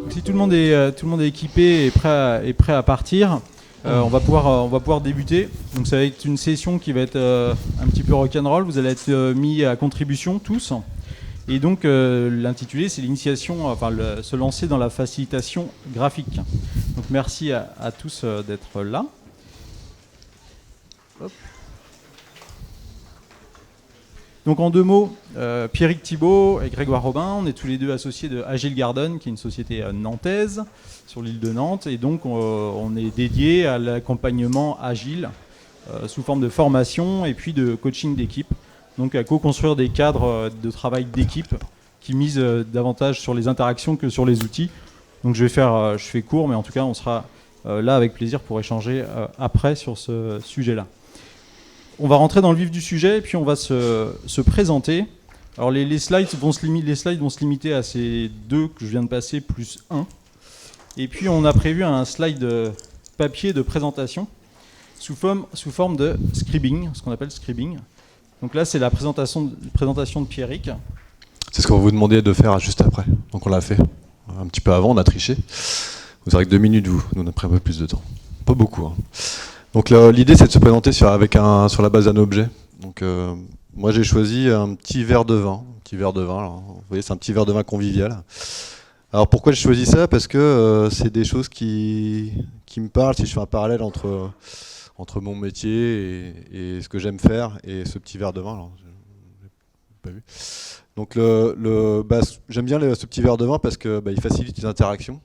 Si tout le monde est équipé et prêt à partir, on va pouvoir débuter. Donc ça va être une session qui va être un petit peu rock'n'roll. Vous allez être mis à contribution tous. Et donc l'intitulé, c'est l'initiation, se lancer dans la facilitation graphique. Donc merci à tous d'être là. Hop. Donc en deux mots, Pierrick Thibault et Grégoire Robin, on est tous les deux associés de Agile Garden, qui est une société nantaise sur l'île de Nantes. Et donc on est dédié à l'accompagnement agile sous forme de formation et puis de coaching d'équipe. Donc à co-construire des cadres de travail d'équipe qui misent davantage sur les interactions que sur les outils. Donc je fais court, mais en tout cas on sera là avec plaisir pour échanger après sur ce sujet-là. On va rentrer dans le vif du sujet et puis on va se présenter. Alors les slides vont se limiter à ces deux que je viens de passer plus un. Et puis on a prévu un slide papier de présentation sous forme de scribing, ce qu'on appelle scribing. Donc là c'est la présentation de Pierrick. C'est ce qu'on va vous demander de faire juste après. Donc on l'a fait un petit peu avant, on a triché. Vous aurez que 2 minutes, nous on a pris un peu plus de temps. Pas beaucoup, hein. Donc l'idée c'est de se présenter sur la base d'un objet. Donc moi j'ai choisi un petit verre de vin. Alors, vous voyez, c'est un petit verre de vin convivial. Alors pourquoi j'ai choisi ça? Parce que c'est des choses qui me parlent. Si je fais un parallèle entre mon métier et ce que j'aime faire et ce petit verre de vin. Alors, j'ai pas vu. Donc j'aime bien ce petit verre de vin parce que il facilite les interactions.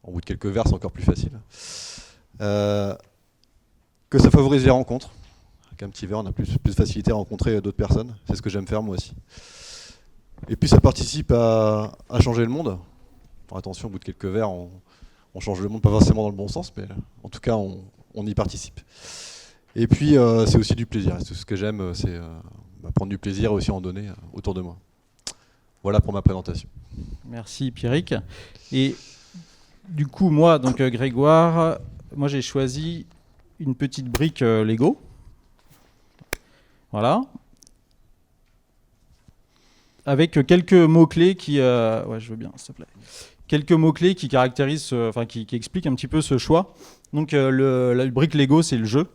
Au bout de quelques verres, c'est encore plus facile. Que ça favorise les rencontres. Avec un petit verre, on a plus de facilité à rencontrer d'autres personnes. C'est ce que j'aime faire moi aussi. Et puis ça participe à changer le monde. Alors, attention, au bout de quelques verres, on change le monde, pas forcément dans le bon sens, mais en tout cas, on y participe. Et puis c'est aussi du plaisir. Et ce que j'aime, c'est prendre du plaisir et aussi en donner autour de moi. Voilà pour ma présentation. Merci Pierrick. Et du coup, moi, donc Grégoire, moi j'ai choisi une petite brique Lego. Voilà. Avec quelques mots-clés qui... ouais, je veux bien, s'il te plaît. Quelques mots-clés qui caractérisent, qui expliquent un petit peu ce choix. Donc la brique Lego, c'est le jeu.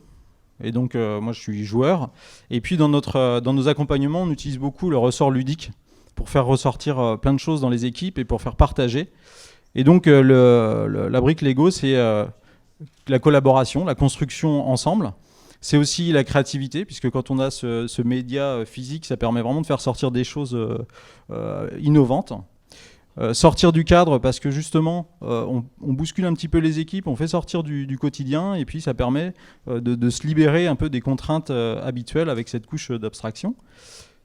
Et donc moi, je suis joueur. Et puis dans nos accompagnements, on utilise beaucoup le ressort ludique pour faire ressortir plein de choses dans les équipes et pour faire partager. Et donc la brique Lego, c'est la collaboration, la construction ensemble. C'est aussi la créativité, puisque quand on a ce média physique, ça permet vraiment de faire sortir des choses innovantes. Sortir du cadre, parce que justement, on bouscule un petit peu les équipes, on fait sortir du quotidien, et puis ça permet de se libérer un peu des contraintes habituelles avec cette couche d'abstraction.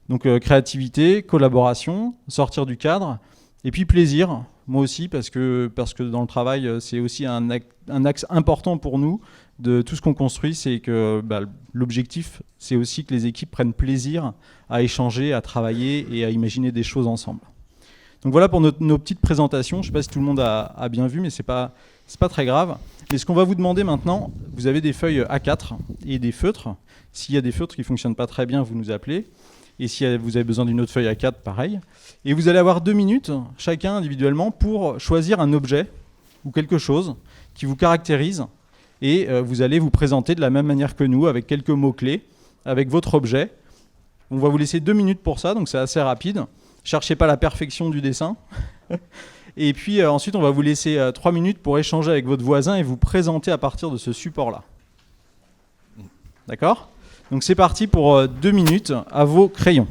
Donc créativité, collaboration, sortir du cadre, et puis plaisir. Moi aussi, parce que dans le travail, c'est aussi un axe important pour nous de tout ce qu'on construit, c'est que l'objectif, c'est aussi que les équipes prennent plaisir à échanger, à travailler et à imaginer des choses ensemble. Donc voilà pour nos petites présentations. Je ne sais pas si tout le monde a bien vu, mais c'est pas très grave. Mais ce qu'on va vous demander maintenant, vous avez des feuilles A4 et des feutres. S'il y a des feutres qui ne fonctionnent pas très bien, vous nous appelez. Et si vous avez besoin d'une autre feuille A4, pareil. Et vous allez avoir 2 minutes, chacun individuellement, pour choisir un objet ou quelque chose qui vous caractérise. Et vous allez vous présenter de la même manière que nous, avec quelques mots-clés, avec votre objet. On va vous laisser 2 minutes pour ça, donc c'est assez rapide. Cherchez pas la perfection du dessin. Et puis ensuite, on va vous laisser 3 minutes pour échanger avec votre voisin et vous présenter à partir de ce support-là. D'accord ? Donc c'est parti pour 2 minutes, à vos crayons.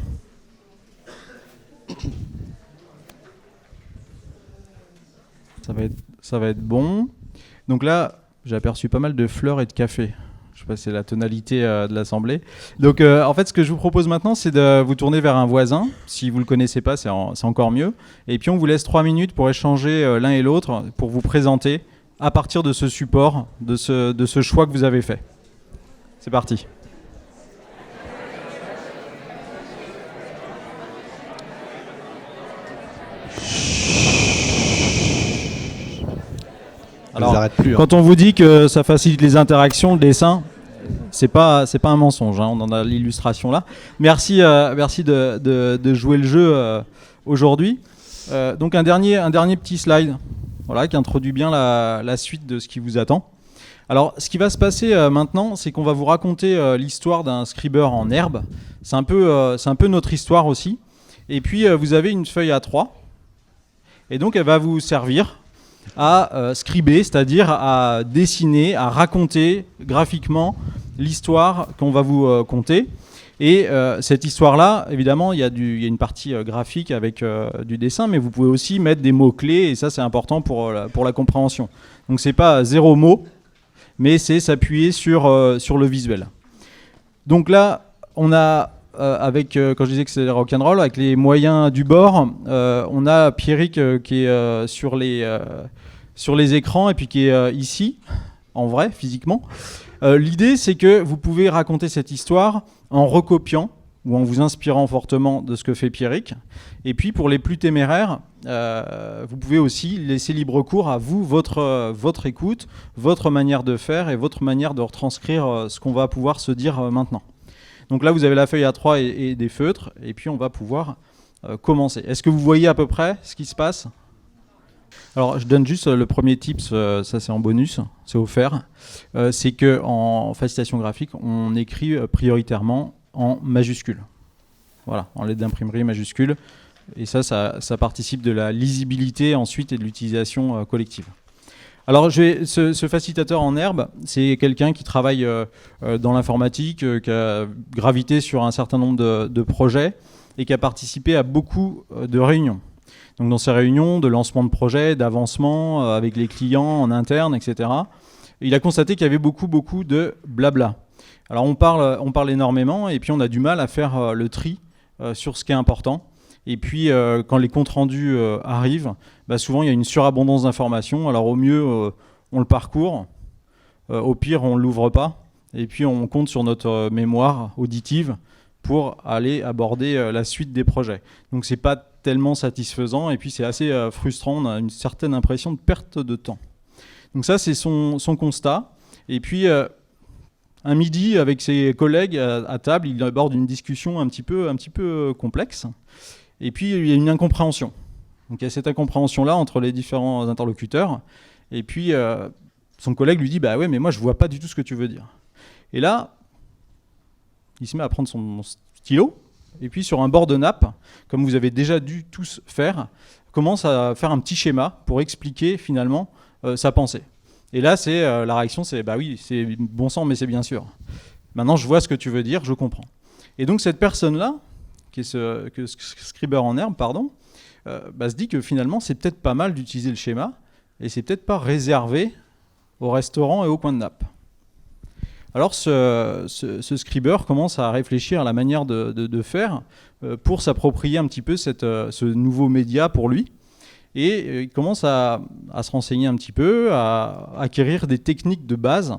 Ça va être bon. Donc là, j'ai aperçu pas mal de fleurs et de café. Je sais pas si c'est la tonalité de l'assemblée. Donc en fait, ce que je vous propose maintenant, c'est de vous tourner vers un voisin. Si vous ne le connaissez pas, c'est encore mieux. Et puis on vous laisse 3 minutes pour échanger l'un et l'autre, pour vous présenter à partir de ce support, de ce choix que vous avez fait. C'est parti. Alors, quand on vous dit que ça facilite les interactions, le dessin, C'est pas un mensonge, hein, on en a l'illustration là. Merci de jouer le jeu aujourd'hui. Donc un dernier petit slide, voilà, qui introduit bien la suite de ce qui vous attend. Alors, ce qui va se passer maintenant, c'est qu'on va vous raconter l'histoire d'un scriber en herbe. C'est un peu notre histoire aussi. Et puis, vous avez une feuille A3. Et donc, elle va vous servir à scriber, c'est-à-dire à dessiner, à raconter graphiquement l'histoire qu'on va vous conter. Et cette histoire-là, évidemment, il y a une partie graphique avec du dessin, mais vous pouvez aussi mettre des mots-clés, et ça, c'est important pour la compréhension. Donc, c'est pas 0 mot, mais c'est s'appuyer sur le visuel. Donc là, on a, quand je disais que c'est rock'n'roll, avec les moyens du bord, on a Pierrick qui est sur les écrans et puis qui est ici, en vrai, physiquement. L'idée, c'est que vous pouvez raconter cette histoire en recopiant ou en vous inspirant fortement de ce que fait Pierrick. Et puis, pour les plus téméraires, vous pouvez aussi laisser libre cours à vous, votre écoute, votre manière de faire et votre manière de retranscrire ce qu'on va pouvoir se dire maintenant. Donc là, vous avez la feuille A3 et des feutres, et puis on va pouvoir commencer. Est-ce que vous voyez à peu près ce qui se passe ? Alors, je donne juste le premier tips, ça c'est en bonus, c'est offert. C'est qu'en facilitation graphique, on écrit prioritairement en majuscule. Voilà, en lettres d'imprimerie majuscule. Et ça participe de la lisibilité ensuite et de l'utilisation collective. Alors, ce facilitateur en herbe, c'est quelqu'un qui travaille dans l'informatique, qui a gravité sur un certain nombre de projets et qui a participé à beaucoup de réunions. Donc, dans ces réunions de lancement de projets, d'avancement avec les clients en interne, etc., il a constaté qu'il y avait beaucoup de blabla. Alors, on parle énormément et puis on a du mal à faire le tri sur ce qui est important. Et puis, quand les comptes rendus arrivent, souvent, il y a une surabondance d'informations. Alors, au mieux, on le parcourt. Au pire, on ne l'ouvre pas. Et puis, on compte sur notre mémoire auditive pour aller aborder la suite des projets. Donc, ce n'est pas tellement satisfaisant. Et puis, c'est assez frustrant. On a une certaine impression de perte de temps. Donc, ça, c'est son constat. Et puis, un midi, avec ses collègues à table, il aborde une discussion un petit peu complexe. Et puis, il y a une incompréhension. Donc, il y a cette incompréhension-là entre les différents interlocuteurs. Et puis, son collègue lui dit « Bah ouais, mais moi, je ne vois pas du tout ce que tu veux dire. » Et là, il se met à prendre son stylo. Et puis, sur un bord de nappe, comme vous avez déjà dû tous faire, commence à faire un petit schéma pour expliquer finalement sa pensée. Et là, la réaction, c'est « Bah oui, c'est bon sang, mais c'est bien sûr. Maintenant, je vois ce que tu veux dire, je comprends. » Et donc, cette personne-là, qui est ce scriber en herbe, se dit que finalement, c'est peut-être pas mal d'utiliser le schéma et c'est peut-être pas réservé au restaurant et au coin de nappe. Alors, ce scriber commence à réfléchir à la manière de faire pour s'approprier un petit peu ce nouveau média pour lui. Et il commence à se renseigner un petit peu, à acquérir des techniques de base.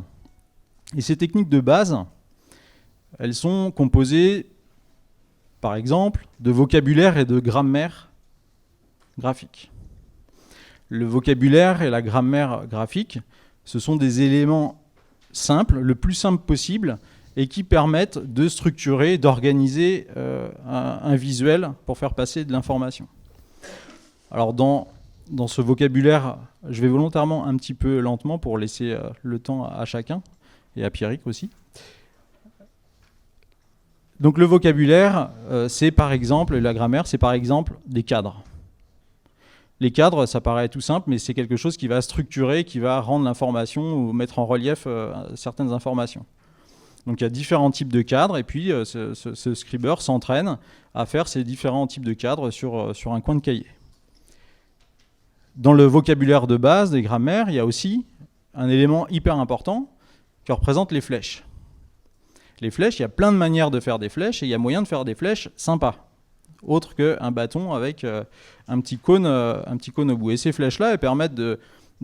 Et ces techniques de base, elles sont composées, par exemple, de vocabulaire et de grammaire graphique. Le vocabulaire et la grammaire graphique, ce sont des éléments simples, le plus simple possible, et qui permettent de structurer, d'organiser un visuel pour faire passer de l'information. Alors dans ce vocabulaire, je vais volontairement un petit peu lentement pour laisser le temps à chacun, et à Pierrick aussi. Donc le vocabulaire, c'est par exemple, la grammaire, c'est par exemple des cadres. Les cadres, ça paraît tout simple, mais c'est quelque chose qui va structurer, qui va rendre l'information ou mettre en relief certaines informations. Donc il y a différents types de cadres, et puis ce scriber s'entraîne à faire ces différents types de cadres sur un coin de cahier. Dans le vocabulaire de base des grammaires, il y a aussi un élément hyper important qui représente les flèches. Les flèches, il y a plein de manières de faire des flèches et il y a moyen de faire des flèches sympas, autre qu'un bâton avec un petit cône au bout. Et ces flèches-là, elles permettent de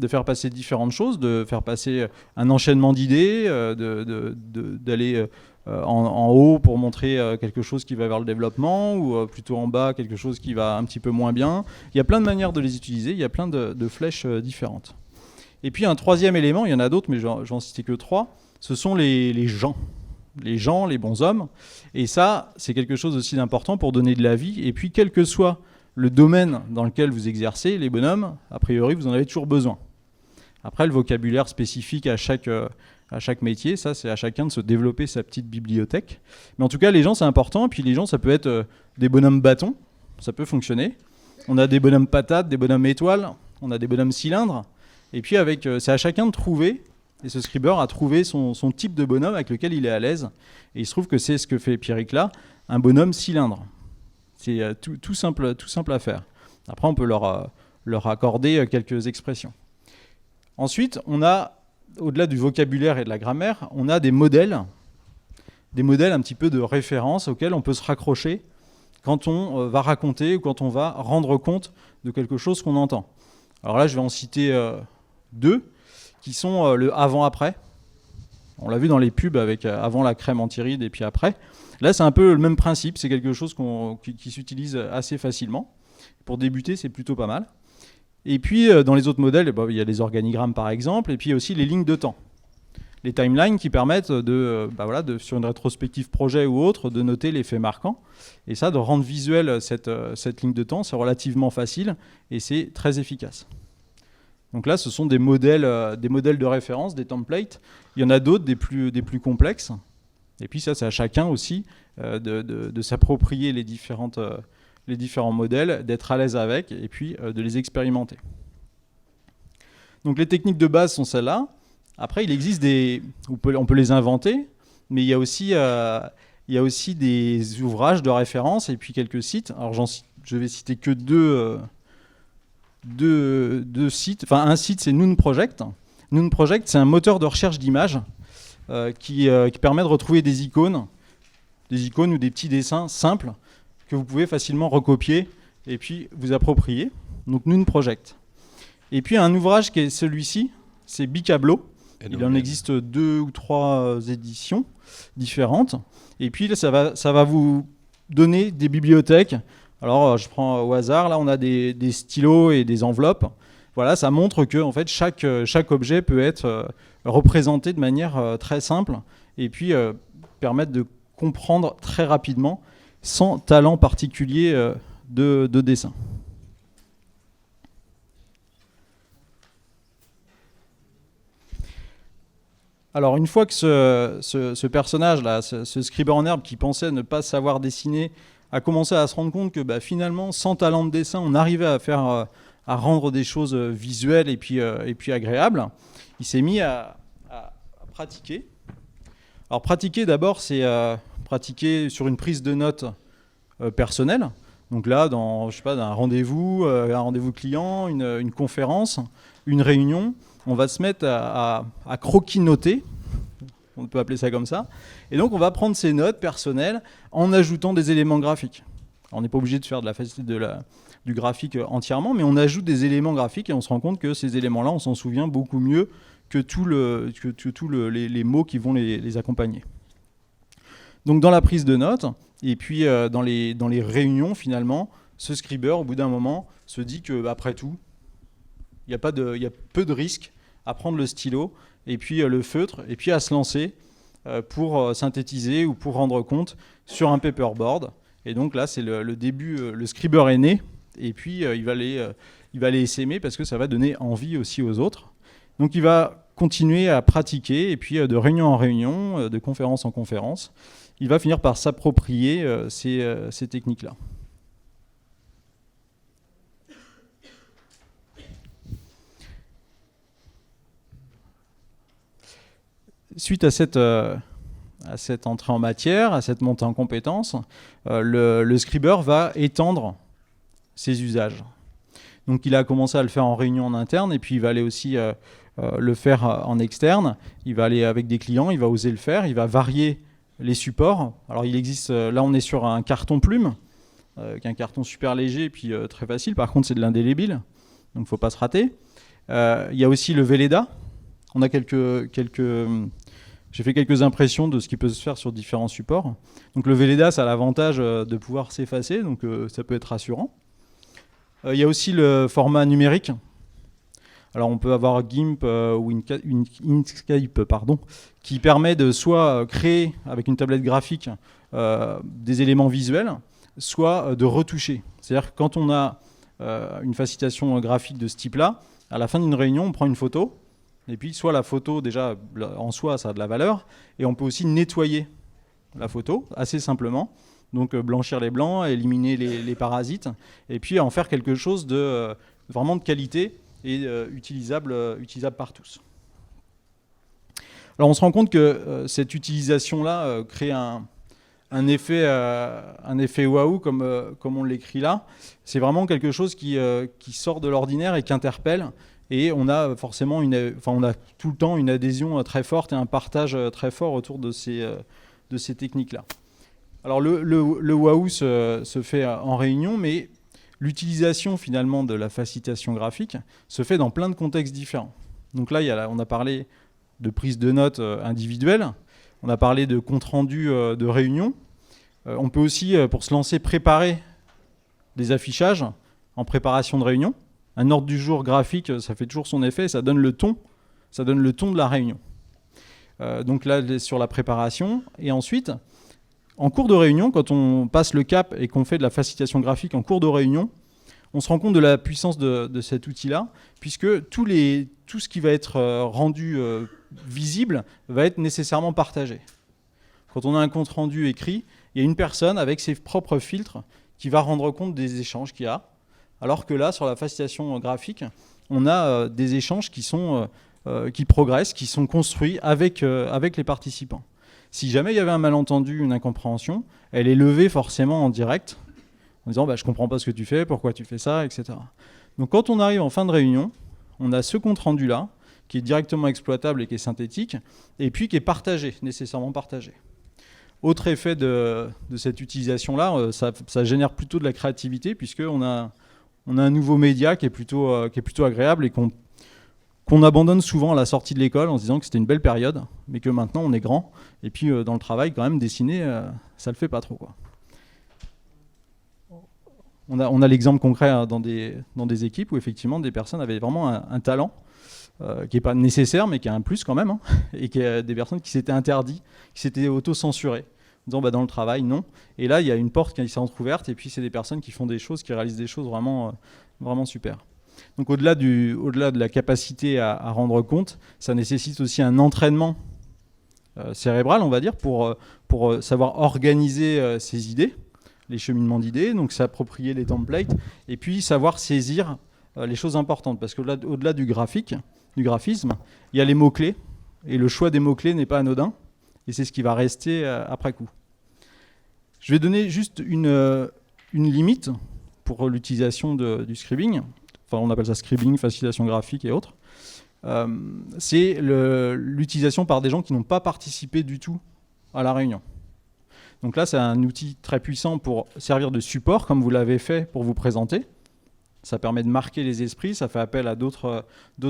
faire passer différentes choses, de faire passer un enchaînement d'idées, d'aller en haut pour montrer quelque chose qui va vers le développement ou plutôt en bas quelque chose qui va un petit peu moins bien. Il y a plein de manières de les utiliser, il y a plein de flèches différentes. Et puis un troisième élément, il y en a d'autres, mais j'en citais que 3, ce sont les gens. les gens, les bons hommes. Et ça, c'est quelque chose aussi d'important pour donner de la vie. Et puis, quel que soit le domaine dans lequel vous exercez, les bonhommes, a priori, vous en avez toujours besoin. Après, le vocabulaire spécifique à chaque métier, ça, c'est à chacun de se développer sa petite bibliothèque. Mais en tout cas, les gens, c'est important. Et puis, les gens, ça peut être des bonhommes bâtons. Ça peut fonctionner. On a des bonhommes patates, des bonhommes étoiles. On a des bonhommes cylindres. Et puis, c'est à chacun de trouver. Et ce scriber a trouvé son type de bonhomme avec lequel il est à l'aise. Et il se trouve que c'est ce que fait Pierrick là, un bonhomme cylindre. C'est tout simple à faire. Après, on peut leur accorder quelques expressions. Ensuite, on a, au-delà du vocabulaire et de la grammaire, on a des modèles un petit peu de référence auxquels on peut se raccrocher quand on va raconter ou quand on va rendre compte de quelque chose qu'on entend. Alors là, je vais en citer deux, qui sont le avant-après. On l'a vu dans les pubs avec avant la crème anti-rides et puis après. Là, c'est un peu le même principe. C'est quelque chose qui s'utilise assez facilement. Pour débuter, c'est plutôt pas mal. Et puis, dans les autres modèles, il y a les organigrammes, par exemple, et puis aussi les lignes de temps. Les timelines qui permettent sur une rétrospective projet ou autre, de noter les faits marquants. Et ça, de rendre visuel cette ligne de temps, c'est relativement facile et c'est très efficace. Donc là, ce sont des modèles de référence, des templates. Il y en a d'autres, des plus complexes. Et puis ça, c'est à chacun aussi de s'approprier les différents modèles, d'être à l'aise avec, et puis de les expérimenter. Donc les techniques de base sont celles-là. Après, il existe on peut les inventer, mais il y a aussi des ouvrages de référence et puis quelques sites. Alors je vais citer que deux sites. Enfin, un site, c'est Noon Project. Noon Project, c'est un moteur de recherche d'images qui permet de retrouver des icônes ou des petits dessins simples que vous pouvez facilement recopier et puis vous approprier. Donc Noon Project. Et puis un ouvrage qui est celui-ci, c'est Bicablo. Il en existe 2 ou 3 éditions différentes. Et puis là, ça va vous donner des bibliothèques. Alors, je prends au hasard. Là, on a des stylos et des enveloppes. Voilà, ça montre que en fait, chaque objet peut être représenté de manière très simple et puis permettre de comprendre très rapidement sans talent particulier de dessin. Alors une fois que ce personnage-là, ce scriber en herbe qui pensait ne pas savoir dessiner, a commencé à se rendre compte que finalement, sans talent de dessin, on arrivait à rendre des choses visuelles et puis agréables, il s'est mis à pratiquer. Alors pratiquer d'abord, c'est pratiquer sur une prise de notes personnelle. Donc là, dans un rendez-vous client, une conférence, une réunion, on va se mettre à croquis-noter, on peut appeler ça comme ça, et donc on va prendre ces notes personnelles en ajoutant des éléments graphiques. Alors, on n'est pas obligé de faire du graphique entièrement, mais on ajoute des éléments graphiques et on se rend compte que ces éléments-là, on s'en souvient beaucoup mieux que tous les mots qui vont les accompagner. Donc dans la prise de notes, et puis dans les réunions, finalement, ce scriber, au bout d'un moment, se dit qu'après tout, il y a peu de risques à prendre le stylo et puis le feutre et puis à se lancer pour synthétiser ou pour rendre compte sur un paperboard. Et donc là, c'est le début, le scriber est né et puis il va aller essaimer parce que ça va donner envie aussi aux autres. Donc il va continuer à pratiquer et puis de réunion en réunion, de conférence en conférence, il va finir par s'approprier ces techniques-là. Suite à cette entrée en matière, à cette montée en compétences, le scriber va étendre ses usages. Donc il a commencé à le faire en réunion en interne et puis il va aller aussi le faire en externe. Il va aller avec des clients, il va oser le faire, il va varier les supports. Alors il existe, là on est sur un carton plume, qui est un carton super léger et puis très facile. Par contre c'est de l'indélébile, donc il ne faut pas se rater. Il y a aussi le Velleda. On a j'ai fait quelques impressions de ce qui peut se faire sur différents supports. Donc le Velleda, ça a l'avantage de pouvoir s'effacer, donc ça peut être rassurant. Il y a aussi le format numérique. Alors on peut avoir GIMP ou Inkscape, qui permet de soit créer avec une tablette graphique des éléments visuels, soit de retoucher. C'est-à-dire que quand on a une facilitation graphique de ce type-là, à la fin d'une réunion, on prend une photo, et puis soit la photo, déjà en soi, ça a de la valeur, et on peut aussi nettoyer la photo assez simplement. Donc blanchir les blancs, éliminer les parasites, et puis en faire quelque chose de vraiment de qualité et utilisable par tous. Alors on se rend compte que cette utilisation-là crée un effet waouh, comme on l'écrit là. C'est vraiment quelque chose qui sort de l'ordinaire et qui interpelle. Et on a forcément on a tout le temps une adhésion très forte et un partage très fort autour de ces techniques-là. Alors le waouh se fait en réunion, mais l'utilisation finalement de la facilitation graphique se fait dans plein de contextes différents. Donc là, on a parlé de prise de notes individuelle, on a parlé de compte-rendu de réunion. On peut aussi, pour se lancer, préparer des affichages en préparation de réunion. Un ordre du jour graphique, ça fait toujours son effet, ça donne le ton de la réunion. Donc là, sur la préparation. Et ensuite, en cours de réunion, quand on passe le cap et qu'on fait de la facilitation graphique en cours de réunion, on se rend compte de la puissance de cet outil-là, puisque tout ce qui va être rendu visible va être nécessairement partagé. Quand on a un compte rendu écrit, il y a une personne avec ses propres filtres qui va rendre compte des échanges qu'il y a, alors que là, sur la facilitation graphique, on a des échanges qui progressent, qui sont construits avec les participants. Si jamais il y avait un malentendu, une incompréhension, elle est levée forcément en direct, en disant je ne comprends pas ce que tu fais, pourquoi tu fais ça, etc. Donc quand on arrive en fin de réunion, on a ce compte-rendu-là, qui est directement exploitable et qui est synthétique, et puis qui est partagé, nécessairement partagé. Autre effet de cette utilisation-là, ça génère plutôt de la créativité, puisqu'on a un nouveau média qui est plutôt agréable et qu'on abandonne souvent à la sortie de l'école en se disant que c'était une belle période, mais que maintenant on est grand, et puis dans le travail, quand même, dessiner, ça le fait pas trop, quoi. On a l'exemple concret dans des équipes où effectivement des personnes avaient vraiment un talent qui n'est pas nécessaire, mais qui a un plus quand même, et qui a des personnes qui s'étaient interdits, qui s'étaient auto-censurées, en disant dans le travail, non. Et là, il y a une porte qui s'est entrouverte, et puis c'est des personnes qui font des choses, qui réalisent des choses vraiment, vraiment super. Donc au-delà de la capacité à rendre compte, ça nécessite aussi un entraînement cérébral, on va dire, pour savoir organiser ses idées, les cheminements d'idées, donc s'approprier les templates, et puis savoir saisir les choses importantes. Parce qu'au-delà du graphisme, il y a les mots-clés, et le choix des mots-clés n'est pas anodin, et c'est ce qui va rester après coup. Je vais donner juste une limite pour l'utilisation du scribing. Enfin, on appelle ça scribing, facilitation graphique et autres. C'est l'utilisation par des gens qui n'ont pas participé du tout à la réunion. Donc là, c'est un outil très puissant pour servir de support, comme vous l'avez fait pour vous présenter. Ça permet de marquer les esprits, ça fait appel à d'autres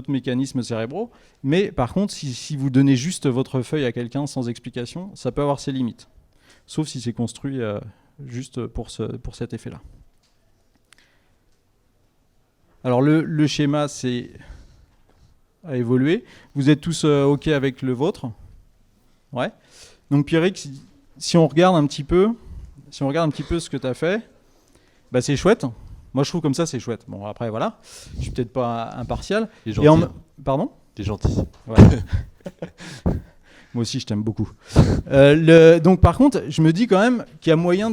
mécanismes cérébraux. Mais par contre, si vous donnez juste votre feuille à quelqu'un sans explication, ça peut avoir ses limites. Sauf si c'est construit juste pour cet effet-là. Alors le schéma, a évolué. Vous êtes tous OK avec le vôtre? Ouais. Donc Pierrick, si on regarde un petit peu ce que tu as fait, c'est chouette. Moi, je trouve comme ça, c'est chouette. Bon, après, voilà. Je suis peut-être pas impartial. T'es gentil. Pardon? T'es gentil. Ouais. Moi aussi, je t'aime beaucoup. Donc, par contre, je me dis quand même qu'il y a moyen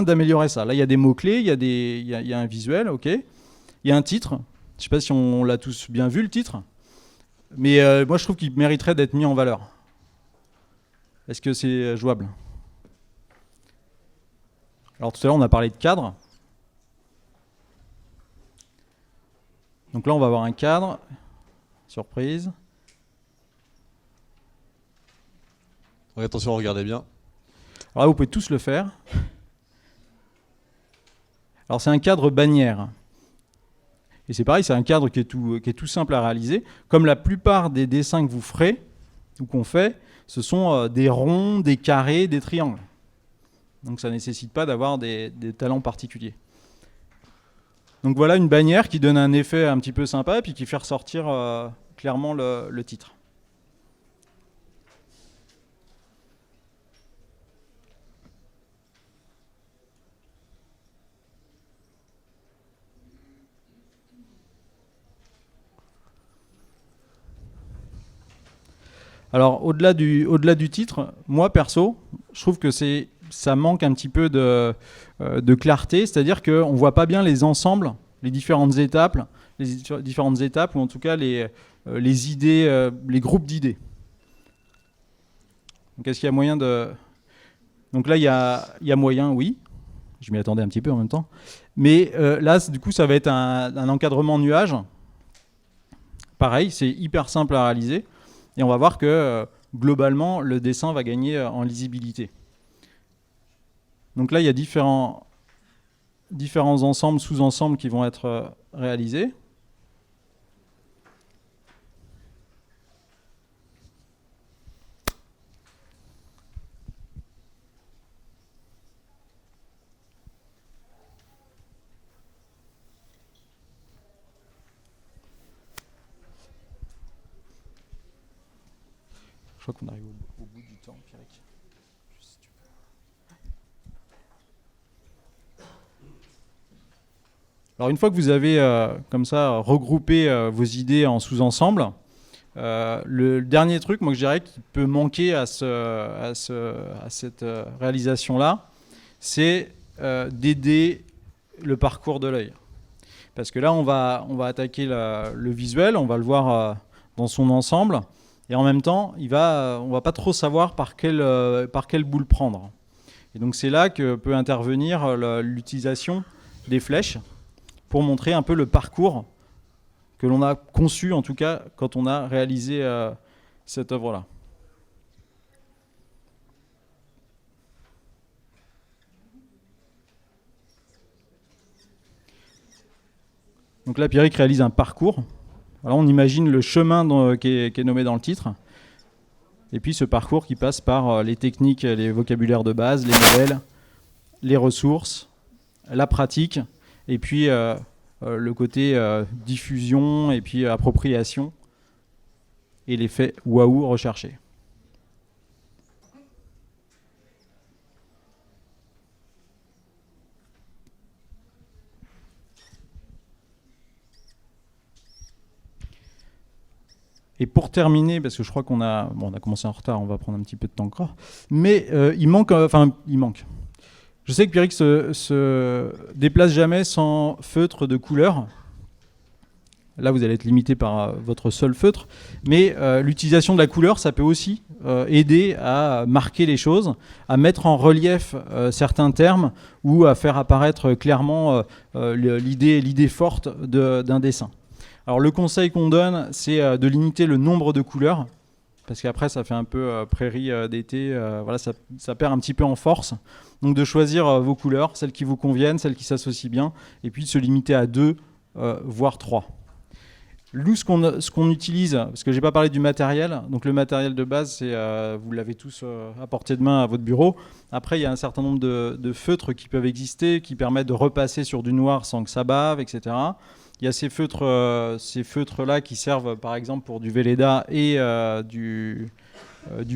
d'améliorer ça. Là, il y a des mots-clés, il y a un visuel, OK. Il y a un titre. Je ne sais pas si on l'a tous bien vu, le titre. Mais moi, je trouve qu'il mériterait d'être mis en valeur. Est-ce que c'est jouable? Alors, tout à l'heure, on a parlé de cadre. Donc là, on va avoir un cadre. Surprise. Attention, regardez bien. Alors là, vous pouvez tous le faire. Alors, c'est un cadre bannière. Et c'est pareil, c'est un cadre qui est tout simple à réaliser. Comme la plupart des dessins que vous ferez, ou qu'on fait, ce sont des ronds, des carrés, des triangles. Donc ça ne nécessite pas d'avoir des talents particuliers. Donc voilà une bannière qui donne un effet un petit peu sympa et puis qui fait ressortir clairement le titre. Alors au-delà du titre, moi perso, je trouve que ça manque un petit peu de clarté, c'est-à-dire qu'on ne voit pas bien les ensembles, les différentes étapes, ou en tout cas les idées, les groupes d'idées. Donc est-ce qu'il y a moyen de... Donc là, il y a moyen, oui. Je m'y attendais un petit peu en même temps. Mais là, du coup, ça va être un encadrement nuage. Pareil, c'est hyper simple à réaliser. Et on va voir que globalement, le dessin va gagner en lisibilité. Donc là, il y a différents ensembles, sous-ensembles qui vont être réalisés. Je crois qu'on arrive au bout du temps, Pierrick. Si tu peux. Alors une fois que vous avez comme ça regroupé vos idées en sous-ensembles, le dernier truc, moi que je dirais, qui peut manquer à cette réalisation-là, c'est d'aider le parcours de l'œil. Parce que là, on va attaquer le visuel, on va le voir dans son ensemble. Et en même temps, on va pas trop savoir par quelle boule prendre. Et donc c'est là que peut intervenir l'utilisation des flèches pour montrer un peu le parcours que l'on a conçu, en tout cas, quand on a réalisé cette œuvre-là. Donc là, Pierrick réalise un parcours. Alors on imagine le chemin qui est nommé dans le titre. Et puis ce parcours qui passe par les techniques, les vocabulaires de base, les modèles, les ressources, la pratique, et puis le côté diffusion et puis appropriation et l'effet waouh recherché. Et pour terminer, parce que je crois qu'on a commencé en retard, on va prendre un petit peu de temps encore, mais il manque. Je sais que Pierrick se déplace jamais sans feutre de couleur. Là, vous allez être limité par votre seul feutre, mais l'utilisation de la couleur, ça peut aussi aider à marquer les choses, à mettre en relief certains termes ou à faire apparaître clairement l'idée forte d'un dessin. Alors le conseil qu'on donne, c'est de limiter le nombre de couleurs, parce qu'après ça fait un peu prairie d'été, voilà, ça perd un petit peu en force. Donc de choisir vos couleurs, celles qui vous conviennent, celles qui s'associent bien, et puis de se limiter à 2, voire 3. Nous, ce qu'on utilise, parce que je n'ai pas parlé du matériel, donc le matériel de base, c'est, vous l'avez tous à portée de main à votre bureau. Après, il y a un certain nombre de feutres qui peuvent exister, qui permettent de repasser sur du noir sans que ça bave, etc. Il y a ces feutres-là qui servent par exemple pour du Velleda et du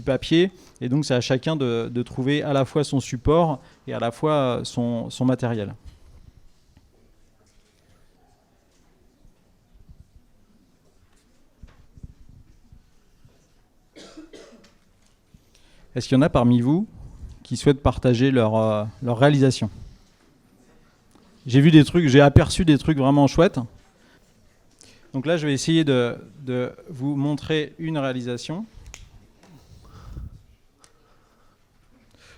papier. Et donc c'est à chacun de trouver à la fois son support et à la fois son matériel. Est-ce qu'il y en a parmi vous qui souhaitent partager leur réalisation ? J'ai aperçu des trucs vraiment chouettes. Donc là, je vais essayer de vous montrer une réalisation.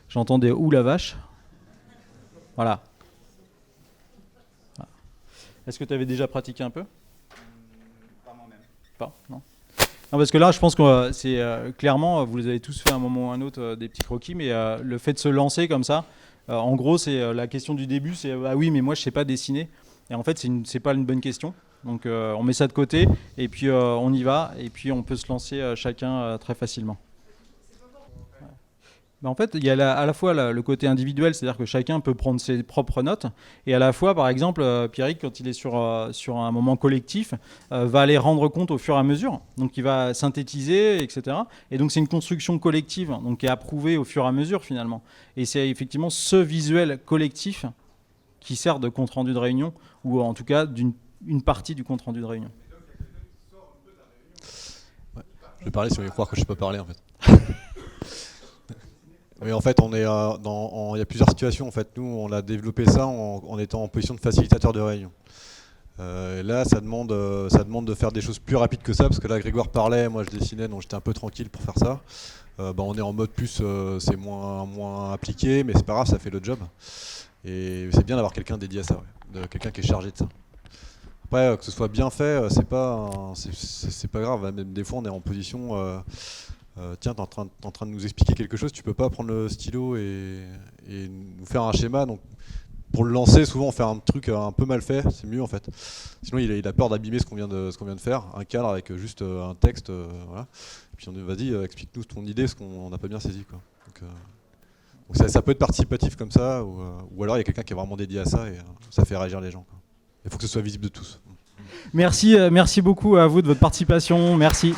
J'entends des « ouh la vache ». Voilà. Est-ce que tu avais déjà pratiqué un peu ? Pas moi-même. Pas, non. Non, parce que là, je pense que c'est clairement, vous avez tous fait à un moment ou à un autre des petits croquis, mais le fait de se lancer comme ça, en gros, c'est la question du début, c'est ah oui, mais moi je sais pas dessiner. Et en fait, c'est pas une bonne question. Donc, on met ça de côté et puis on y va et puis on peut se lancer chacun très facilement. En fait, il y a à la fois le côté individuel, c'est-à-dire que chacun peut prendre ses propres notes, et à la fois, par exemple, Pierrick, quand il est sur un moment collectif, va aller rendre compte au fur et à mesure. Donc, il va synthétiser, etc. Et donc, c'est une construction collective, donc qui est approuvée au fur et à mesure, finalement. Et c'est effectivement ce visuel collectif qui sert de compte-rendu de réunion, ou en tout cas d'une partie du compte-rendu de réunion. Ouais. Je vais parler si vous voulez croire que je ne sais pas parler, en fait. Oui, en fait, il y a plusieurs situations. En fait, nous, on a développé ça en étant en position de facilitateur de réunion. Là, ça demande de faire des choses plus rapides que ça, parce que là, Grégoire parlait, moi je dessinais, donc j'étais un peu tranquille pour faire ça. On est en mode plus, c'est moins appliqué, mais c'est pas grave, ça fait le job. Et c'est bien d'avoir quelqu'un dédié à ça, ouais, quelqu'un qui est chargé de ça. Après, que ce soit bien fait, c'est pas grave. Même des fois, on est en position. Tiens, t'es en train de nous expliquer quelque chose, tu peux pas prendre le stylo et nous faire un schéma. Donc, pour le lancer, souvent on fait un truc un peu mal fait, c'est mieux en fait. Sinon, il a peur d'abîmer ce qu'on vient de faire, un cadre avec juste un texte, voilà. Et puis on dit, vas-y, explique-nous ton idée, ce qu'on n'a pas bien saisi, quoi. Donc ça peut être participatif comme ça, ou alors il y a quelqu'un qui est vraiment dédié à ça et ça fait réagir les gens, quoi. Il faut que ce soit visible de tous. Merci beaucoup à vous de votre participation. Merci.